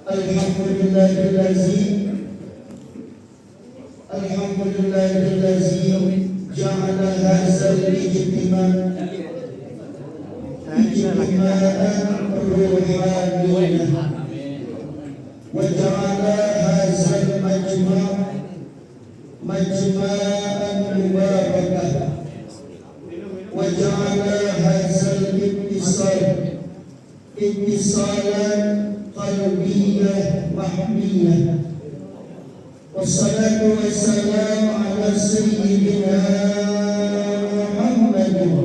Alhamdulillahilladzi ja'ala hadzal ijtima' ijtima'an ruhaniyyan wa ja'ala hadzal majma'an mubarakah wa ja'ala hadzal ittisalan qalbiyyah mahmiyah. Wassalatu wassalamu ala sayyidina Muhammadin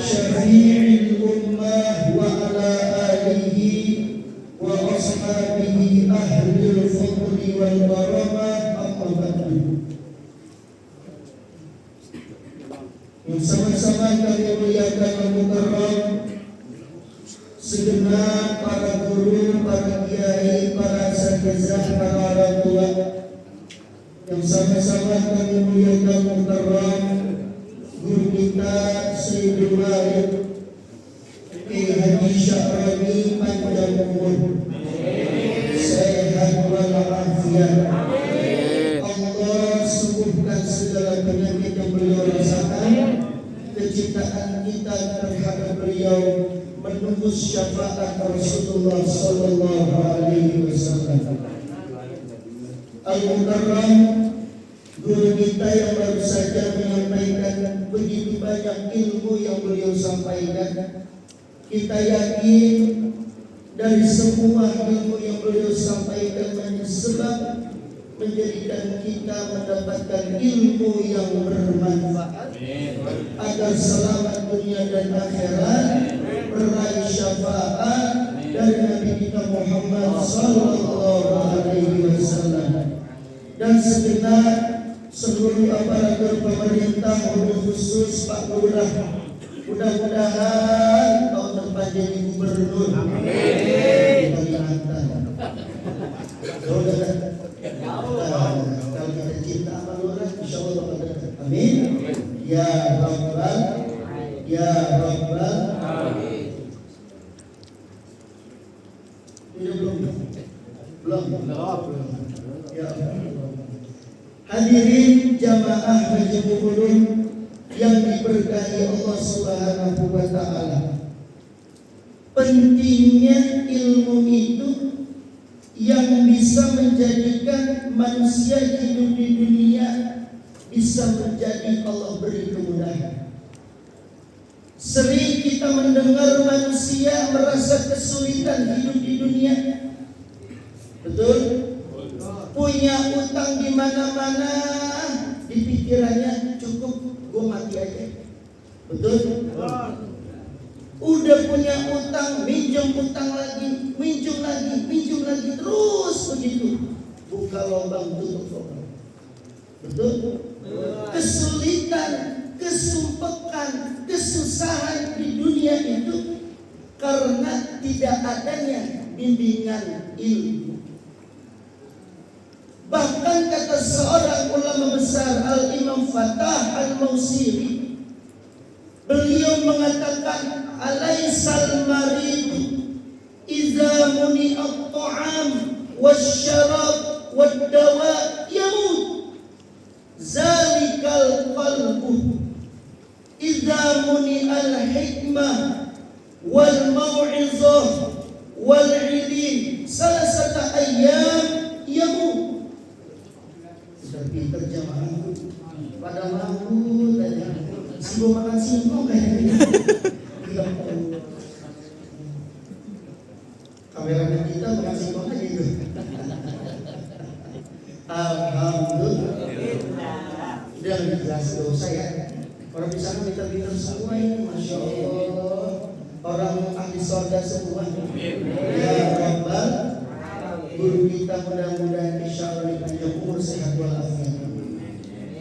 syafi'il ummah wa ala alihi wa ashabihi ahlil fadli wal karamah. Amma ba'du. Yang sama-sama kami muliakan dan mukarram segenap para guru, para kiai, para asatizah, para orang tua yang sama-sama kami muliakan mukarram guru kita Sayyidul Walid Kiai Haji Sya'rani panjang umur, sehat walafiat. Allah sembuhkan segala penyakit yang beliau rasakan. Kecintaan kita terhadap beliau menembus syafaat Rasulullah sallallahu alaihi wasallam. Al-Mukarram, guru kita yang baru saja menyampaikan begitu banyak ilmu yang beliau sampaikan. Kita yakin dari semua ilmu yang beliau sampaikan sebab menjadikan kita mendapatkan ilmu yang bermanfaat agar selamat dunia dan akhirat, meraih syafaat dari Nabi kita Muhammad sallallahu alaihi wasallam. Dan segenap seluruh aparatur pemerintah, khusus Pak Lurah, mudah-mudahan tahun depan jadi gubernur. Amin. Kalau kita cinta sama Lurah, insya Allah bakal dekat. Amin. Ya Rabbal, ya Rabbal. Belum. Ya. Hadirin jamaah Haji Mu'ulun yang diberkahi Allah Subhanahu wa taala. Pentingnya ilmu itu yang bisa menjadikan manusia hidup di dunia bisa menjadi Allah beri kemudahan. Sering kita mendengar manusia merasa kesulitan hidup di dunia. Betul? Punya utang di mana-mana, di pikirannya cukup gue mati aja. Betul? Udah punya utang, minjem utang lagi, minjem lagi, terus begitu. Buka lubang, tutup lubang. Betul? Kesulitan, kesumpekan, kesusahan di dunia itu karena tidak adanya bimbingan ilmu. Bahkan kata seorang ulama besar Al-Imam Fatah Al-Mausiri, beliau mengatakan alaisal maridu idza muni'at ta'am wasyarab wad-dawa yamut zalikal qalbu idza muni'al hikmah wal mau'izah wal ilim salasata ayyam yamut. Sudah pinter jamaah pada mampu tanya sibuk makan singkong kayaknya. Kameramen kita makan singkong aja gitu. Alhamdulillah. Udah jelas dosa ya. Orang di sana pinter-pinter semua ini, masya Allah. Orang ahli surga semua. Ya Rabbal, guru kita mudah-mudahan insya Allah dipanjang umur, sehat walafiat.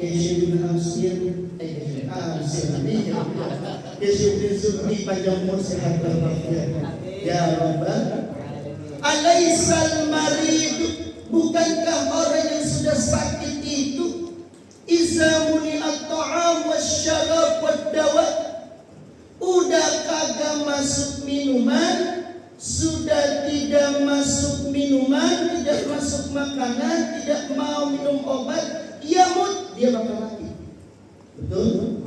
Kesyibun Amsir, Kesyibun Zubri panjang umur, sehat walafiat. Ya Rabbal, alaisal marid, bukankah orang yang sudah sakit itu izamuni at-ta'am wasyarab wad-dawa, udah kagak masuk minuman, minuman, tidak masuk makanan, tidak mau minum obat, yamut, dia bakal mati. Betul?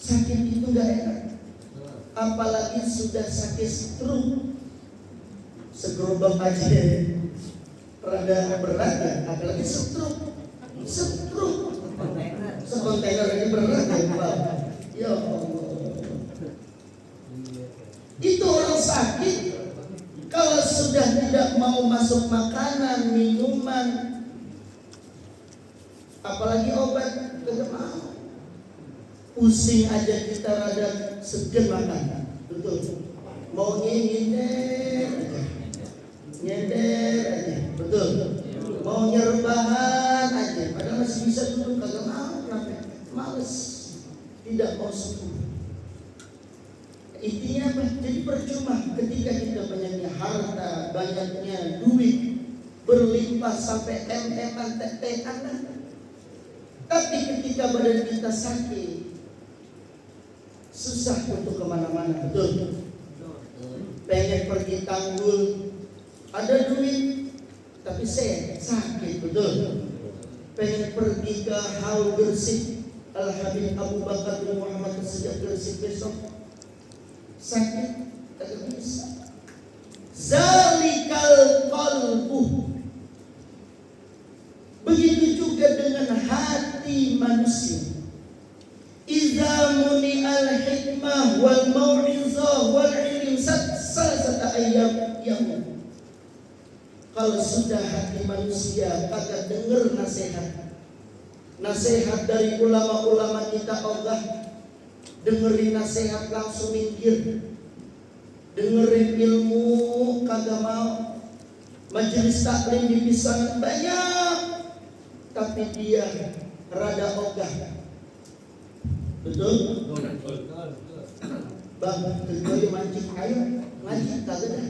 Sakit itu gak enak. Apalagi sudah sakit stroke, segerobak aja rada berat ya, apalagi stroke sekontainer aja berat ya Pak. Ya Allah, itu orang sakit kalau sudah tidak mau masuk makanan, minuman, apalagi obat, tidak mau. Pusing aja kita rada segan makan, betul. Mau nyender aja, betul. Mau nyerbahan aja, padahal masih bisa duduk, kagak mau, kenapa? Males, tidak mau sembuh. Intinya apa? Jadi percuma ketika kita banyaknya harta, banyaknya duit, berlimpah sampai em-eman, tek-tekan, tapi ketika badan kita sakit, susah untuk kemana-mana, betul. Pengen pergi Tanggul, ada duit, tapi saya sakit, betul. Pengen pergi ke Haul Gresik, Al Habib Abu Bakar bin Muhammad sejak Gresik besok, sakit, tak bisa. Zalikal qalbu. Begitu juga dengan hati manusia. Idza muni'al hikmah wal mau'izah wal ilm salasata ayyam yamut. Kalau sudah hati manusia kagak dengar nasihat dari ulama-ulama kita, ogah dengerin nasihat langsung minggir, dengerin ilmu kagak mau, majelis taklim di pisangan banyak, tapi dia rada ogah. Betul? Bang, kecuali mancing air, mancing kagak dah.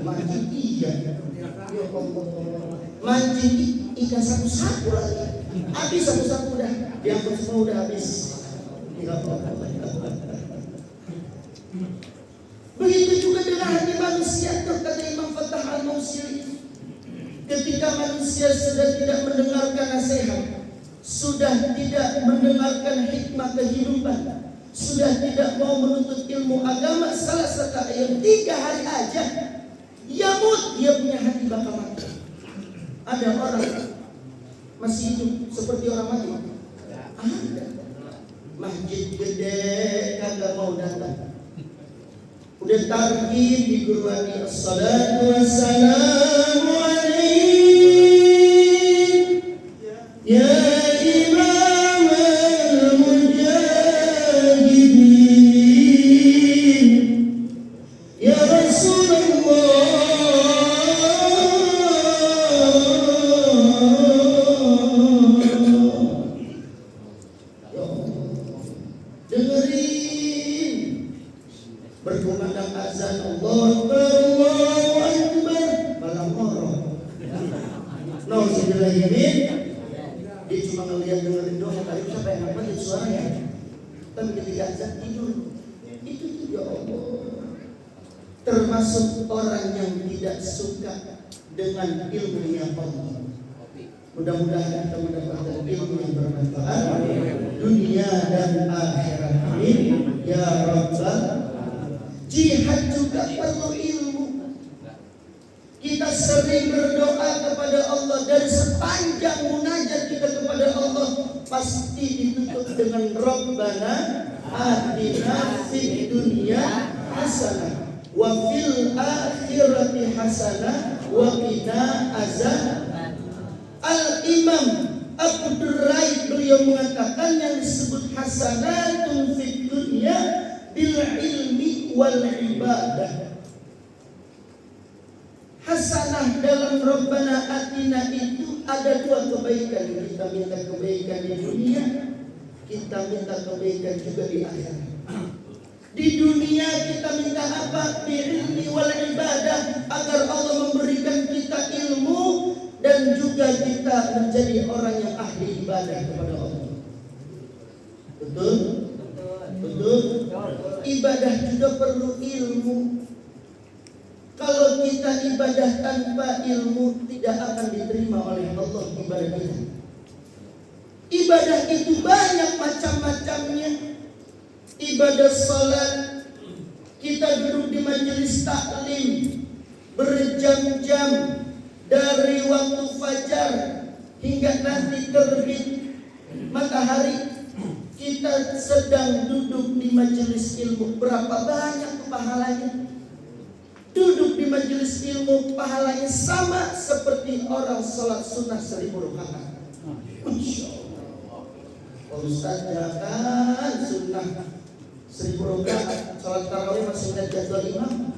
Mancing iya. Mancing ikan sapu-sapu lagi. Habis sapu-sapu dah. Diangkut semua udah habis. Begitu juga dengan hati manusia, kata Imam Fathah Al-Mausili. Ketika manusia sudah tidak mendengarkan nasihat, sudah tidak mendengarkan hikmah kehidupan, sudah tidak mau menuntut ilmu agama, salah satu ayat 3 hari aja yamut, dia punya hati bakal mati. Ada orang masih hidup seperti orang mati? Ada. Masjid gede kagak mau datang. Udah targhib di Qur'ani, assalatu wassalamu alaihi ya imam al-mujahidin ya Rasulullah. Dengerin berkumandang azan Allahu Akbar, malam horor. Nauzubillahimin. Dia cuma ngelihat dengerin doang, tadi siapa yang apa suaranya. Tapi ketika azan tidur. Itu ya Allah. Termasuk orang yang tidak suka dengan ilmu yang Allah. Mudah-mudahan kita mendapatkan ilmu yang bermanfaat dunia dan akhirat. Amin ya rabbal. Jihad juga perlu ilmu. Kita sering berdoa kepada Allah, dari sepanjang munajat kita kepada Allah pasti ditutup dengan Rabbana atina fid dunya hasanah wa fil akhirati hasanah wa qina azaban. Al-Imam Abdur Raid beliau mengatakan yang disebut hasanatun fid dunya bil ilmi wal ibadah. Hasanah dalam Rabbana Atina itu ada 2 kebaikan. Kita minta kebaikan di dunia, kita minta kebaikan juga di akhirat. Di dunia kita minta apa? Bi'ilmi wal ibadah, agar Allah memberikan kita ilmu dan juga kita menjadi orang yang ahli ibadah kepada Allah. Betul? Betul? Ibadah juga perlu ilmu. Kalau kita ibadah tanpa ilmu, tidak akan diterima oleh Allah ibadah kita. Ibadah itu banyak macam-macamnya. Ibadah salat, kita duduk di majelis taklim berjam-jam dari waktu fajar hingga nanti terbit matahari. Kita sedang duduk di majelis ilmu. Berapa banyak pahalanya? Duduk di majelis ilmu pahalanya sama seperti orang salat sunnah 1000 rakaat. Masya Allah. Ustaz kan sunnah 1000 rakaat, salat tarawih masih ingat jadwal imam.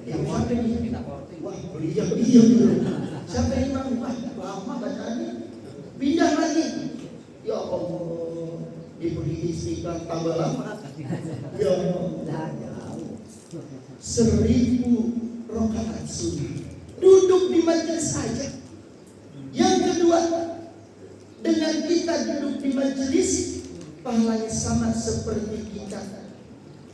Yang mana ini? Wah, beliau dulu. Siapa imam? Wah, lama bacaannya. Pindah lagi. Ya Allah, diberi istiqamah tambah lama. Ya Allah. 1000 rakaat sunnah. Duduk di majelis saja. Yang kedua, dengan kita duduk di majelis, pahalanya sama seperti kita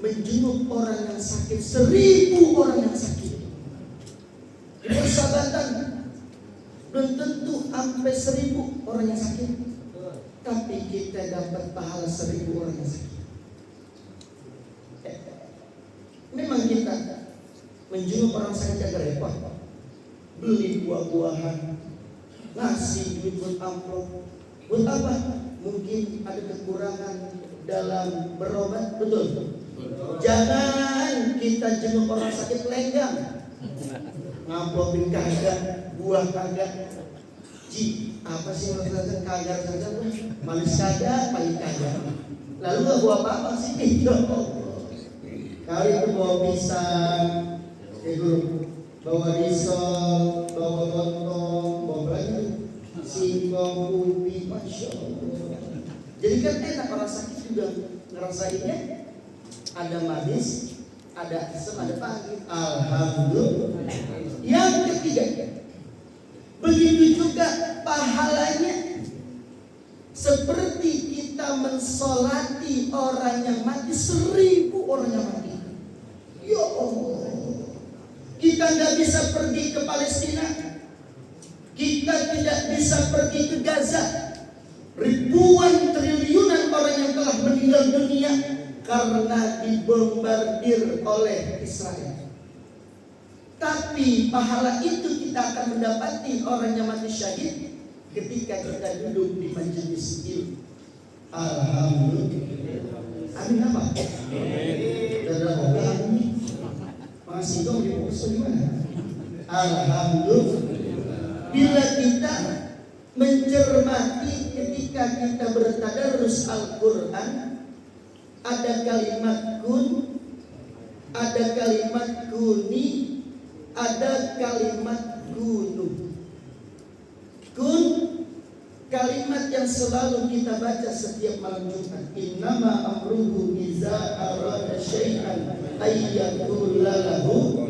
menjenguk orang yang sakit. 1000 orang yang sakit. Persahabatan belum tentu sampai 1000 orang yang sakit, tapi kita dapat pahala 1000 orang yang sakit. Memang kita menjenguk orang sakit agak repot. Beli buah-buahan, ngasih duit buat amplop. Buat apa? Mungkin ada kekurangan dalam berobat. Betul? Jangan kita jenguk orang sakit lenggang. Ngamplopin kagak, buah kagak. Apa sih maksudnya kagak saja? Manis kagak, pahit kagak. Lalu gak buah apa sih? Kali itu bawa pisang, bawa risol, bawa lontong, bawa baju, singkong, ubi, Masya Allah. Jadi kan enak, orang sakit juga ngerasainnya. Ada manis, ada asam, ada pahit. Alhamdulillah. Yang ketiga, begitu juga pahalanya seperti kita mensolati orang yang mati, 1000 orang yang mati. Ya Allah, kita nggak bisa pergi ke Palestina, kita tidak bisa pergi ke Gaza. Ribuan triliunan orang yang telah meninggal dunia karena dibombardir oleh Israel. Tapi pahala itu kita akan mendapati orang yang mati syahid ketika kita duduk di majelis ilmu. Alhamdulillah. Amin apa? Amin. Masih dong di musuh gimana? Alhamdulillah. Bila kita mencermati ketika kita bertadarus Al-Quran, ada kalimat kun, ada kalimat kuni, ada kalimat gunu. Kun, kalimat yang selalu kita baca setiap malam Jumat. Innama amruhu iza arada syai'an ayyakula lahu.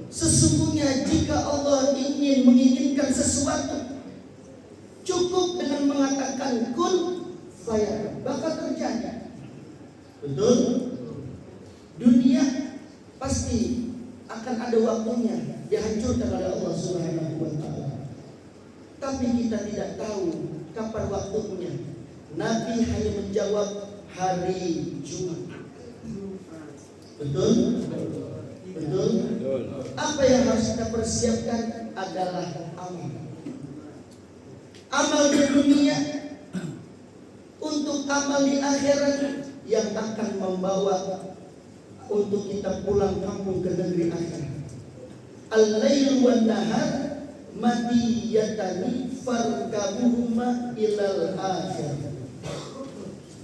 Sesungguhnya jika Allah ingin menginginkan sesuatu, cukup dengan mengatakan kun fayakun, bakal terjadi. Betul? Dunia pasti akan ada waktunya dihancurkan oleh Allah Subhanahu wa ta'ala. Tapi kita tidak tahu kapan waktunya. Nabi hanya menjawab hari Jumat. Betul? Betul? Apa yang harus kita persiapkan adalah amal. Amal di dunia untuk amal di akhirat yang akan membawa untuk kita pulang kampung ke negeri akhirat. Al-lail wan nahar madiyatani farkabuhuma ilal akhir.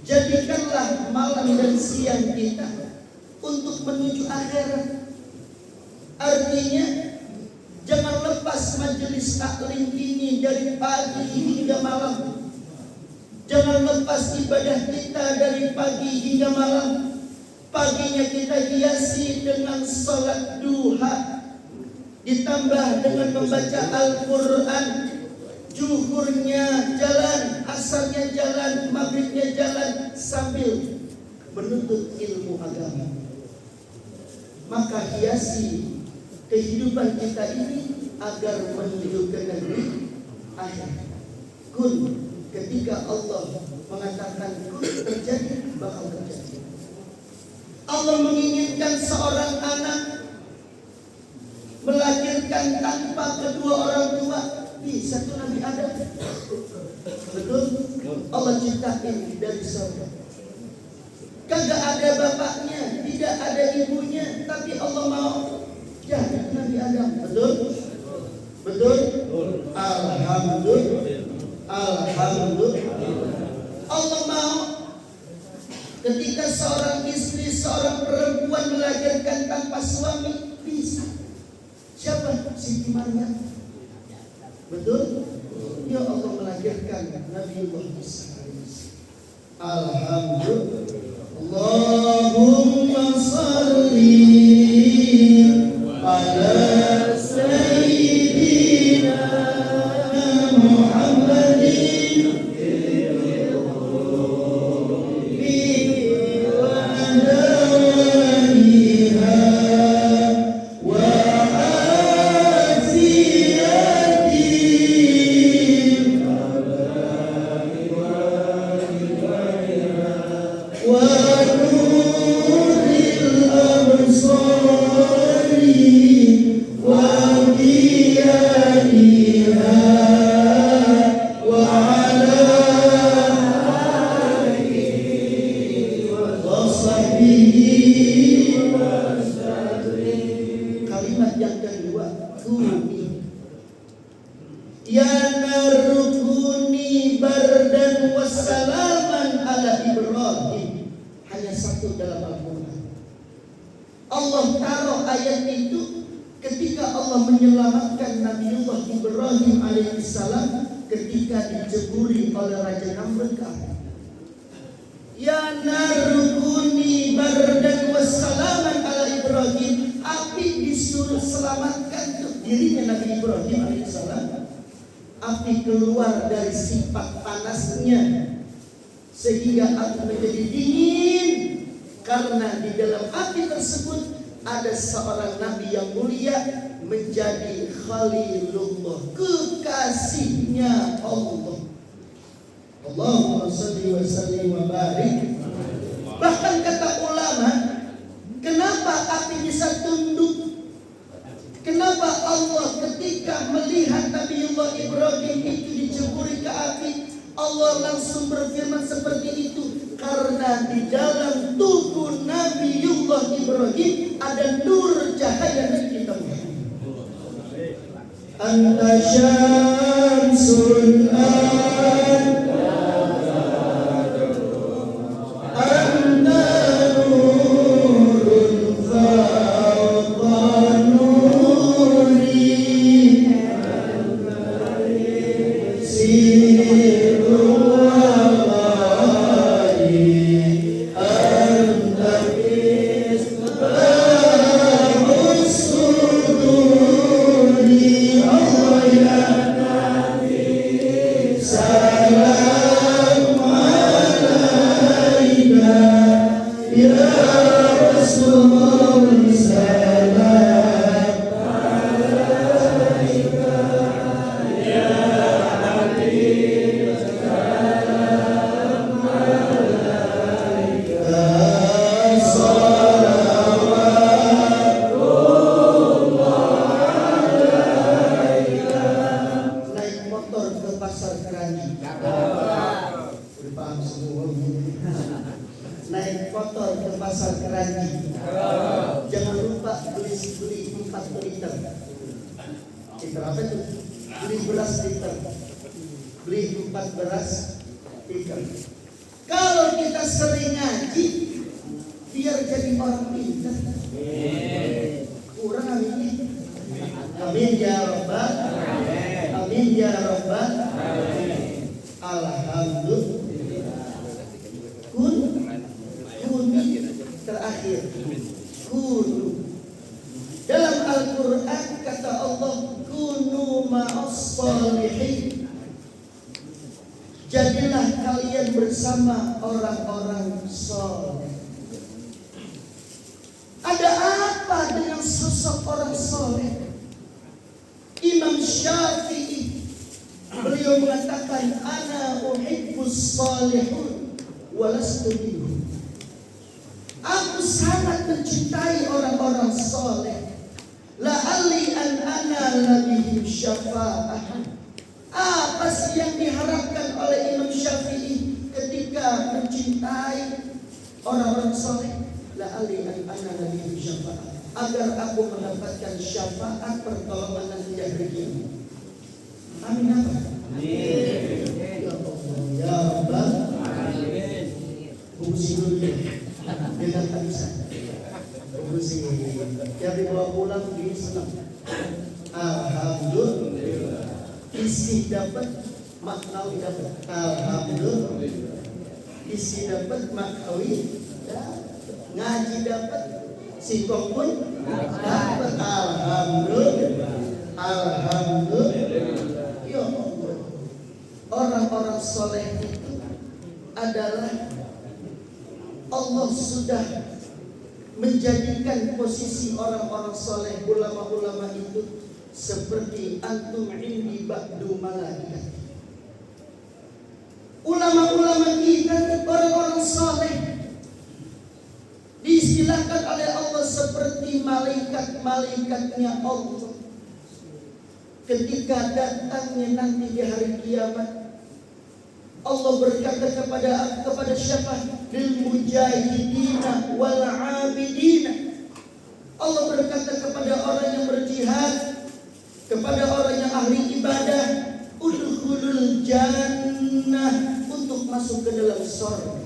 Jadikanlah malam dan siang kita untuk menuju akhirat. Artinya jangan lepas majelis taklim ini dari pagi hingga malam. Jangan lepas ibadah kita dari pagi hingga malam. Paginya kita hiasi dengan salat duha, ditambah dengan membaca Al-Quran. Zuhurnya jalan, asarnya jalan, maghribnya jalan, sambil menuntut ilmu agama. Maka hiasi kehidupan kita ini agar menuju ke negeri akhirat. Kun, ketika Allah mengatakan kun terjadi, bakal terjadi. Allah menginginkan seorang anak melahirkan tanpa kedua orang tua, bisa tuh Nabi Adam. Betul? Allah ciptakan dari surga. Kagak ada bapaknya, tidak ada ibunya, tapi Allah mau jadi Nabi Adam. Betul? Betul? Alhamdulillah. Alhamdulillah. Allah mau ketika seorang istri, seorang perempuan melahirkan tanpa suami, bisa. Siapa? Siti Maryam. Betul? Ya Allah melahirkan Nabiullah Isa. Alhamdulillah. Allahumma salli ala sayyidina Muhammadin keluar dari sifat panasnya sehingga api menjadi dingin, karena di dalam api tersebut ada seorang nabi yang mulia menjadi Khalilullah, kekasihnya Allah. Allahumma shalli wa sallim wa barik. Bahkan kata ulama, kenapa api bisa tunduk? Kenapa Allah ketika melihat Nabiullah Ibrahim itu diceburi ke api, Allah langsung berfirman seperti itu? Karena di dalam tubuh Nabiullah Ibrahim ada nur cahaya Nabi kita. Anta syamsun jadilah kalian bersama orang-orang soleh. Ada apa sosok orang soleh. Imam Syafi'i beliau mengatakan, ana uhibbus salihun walastu minhum. Aku sangat mencintai orang-orang soleh. La'alli an anala bihim syafa'ah. Apa sih yang diharapkan oleh Imam Syafi'i ketika mencintai orang-orang soleh? La'alli an anala bihim syafa'ah, agar aku mendapatkan syafaat pertolongan nanti di hari kiamat. Amin apa? Amin. Ya Allah, ya Rabbal alamin. Fungsi dulu dengan tak bisa. Fungsi yang dibawa pulang di senang. Alhamdulillah. Isi dapat, maknawi dapat. Alhamdulillah. Isi dapat, maknawi dapat. Ngaji dapat, singkong pun dapat. Alhamdulillah. Alhamdulillah. Ya Allah. Orang-orang soleh itu adalah Allah sudah menjadikan posisi orang-orang soleh, ulama-ulama itu seperti antum indi ba'du malaikat. Ulama-ulama kita, orang-orang soleh, diistilahkan oleh Allah seperti malaikat-malaikatnya Allah. Ketika datangnya nanti di hari kiamat, Allah berkata kepada siapa? Lil mujahidina wal abidina. Allah berkata kepada orang yang berjihad, kepada orang yang ahli ibadah, udkhulul jannah, untuk masuk ke dalam surga.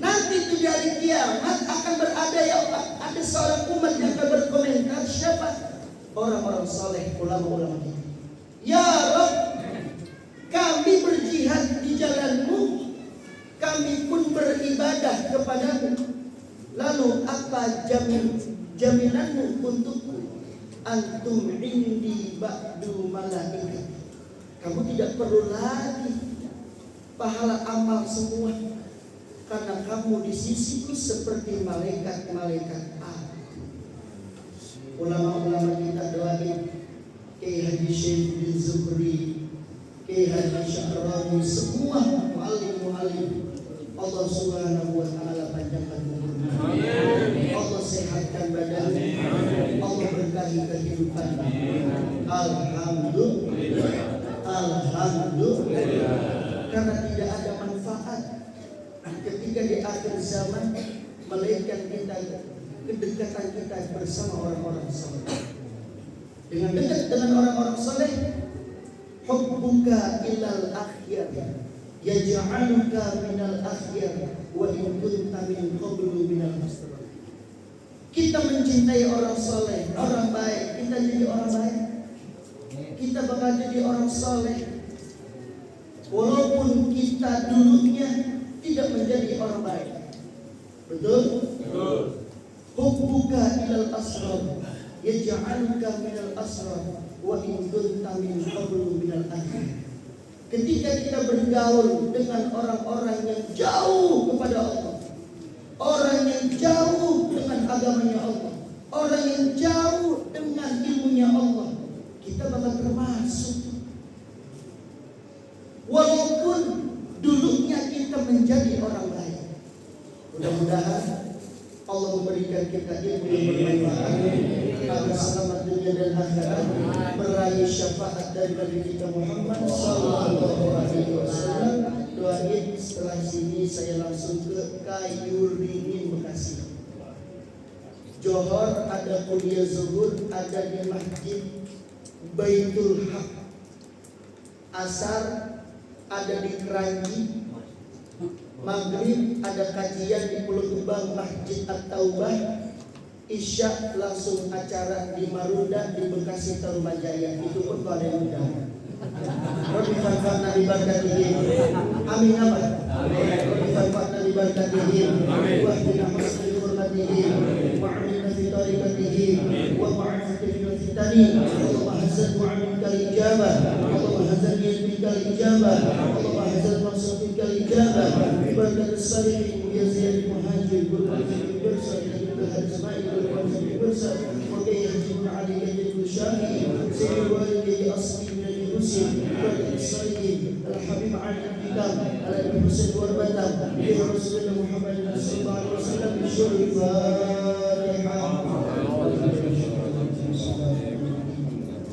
Nanti di hari kiamat akan berada ada seorang umat yang akan berkomentar, siapa? Orang-orang soleh, ulama-ulama kita. Ya Rabb, kami berjihad di jalan-Mu, kami pun beribadah kepadamu. Lalu apa jaminanmu untukku? Antum indi ba'du malaikat. Kamu tidak perlu lagi pahala amal semua, karena kamu di sisiku seperti malaikat-malaikat Allah. Ulama-ulama kita doain Kiai Haji Syekh bin Zuhri, Kiai Haji Sya'rani, semua mu'alim-mu'alim, Allah subhanahu wa ta'ala panjangkan umurnya, Allah sehatkan badannya, Allah berkahi kehidupannya. Alhamdulillah. Alhamdulillah. Karena tidak ada manfaat ketika di akhir zaman melainkan kedekatan kita bersama orang-orang saleh. Dengan dekat dengan orang-orang saleh, hubbuka ilal akhyar yaj'aluka minal akhyar wa in kunta min qablu minal muslimin. Kita mencintai orang saleh, orang baik, kita jadi orang baik, kita bakal jadi orang saleh. Walaupun kita dulunya tidak menjadi orang baik. Betul? Betul. Hubbuka ilal asrar yaj'aluka minal asrar wa in kunta min qablu minal akhyar. Ketika kita bergaul dengan orang-orang yang jauh kepada Allah, orang yang jauh dengan agamanya Allah, orang yang jauh dengan ilmunya Allah, kita bakal termasuk. Walaupun dulunya kita menjadi orang baik. Mudah-mudahan Allah memberikan kita ilmu yang bermanfaat agar selamat dunia dan akhirat, meraih syafaat dari Nabi kita Muhammad sallallahu alaihi wasallam. Doain setelah sini saya langsung ke Kayuringin Bekasi. Johor ada kuliah zuhur, ada di Masjid Baitul Haq. Asar ada di Keranji. Maghrib ada kajian di Pulau Gebang Masjid At-Taubah. Isya langsung acara di Marunda di Bekasi Tarumajaya. Itu pun kalau ada yang undang. Rabbi fanfa'na bi barakatihim. Amin apa? Rabbi fanfa'na bi barakatihim. Wa hdina husni hurmatihim. Wa amina fi tariqatihim. Wa ma'afati min fitani. Allahumma hazan wa amin kal ijabah. Allahumma hazan min kal ijabah. Allahumma hazan maksud min kal ijabah. Bi barakatis salihin ya sayyidil muhajir wal muhajirin wal sa'irin wal hajmain wal muhajirin wal sa'irin عليك جد الشافعي سيد والدي أصلي من الحسين والإسرائيل الحبيب على الكتاب على الحسين والبدر يا رسول الله محمد صلى الله عليه وسلم بشر الفاتحة.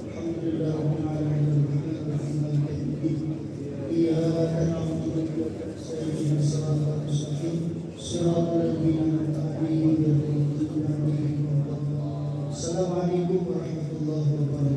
الحمد لله رب العالمين إياك نعبد وإياك نستعين صراط المستقيم صراط الذين أنعمت عليهم غير المغضوب عليهم ولا الضالين. Assalamualaikum warahmatullahi wabarakatuh.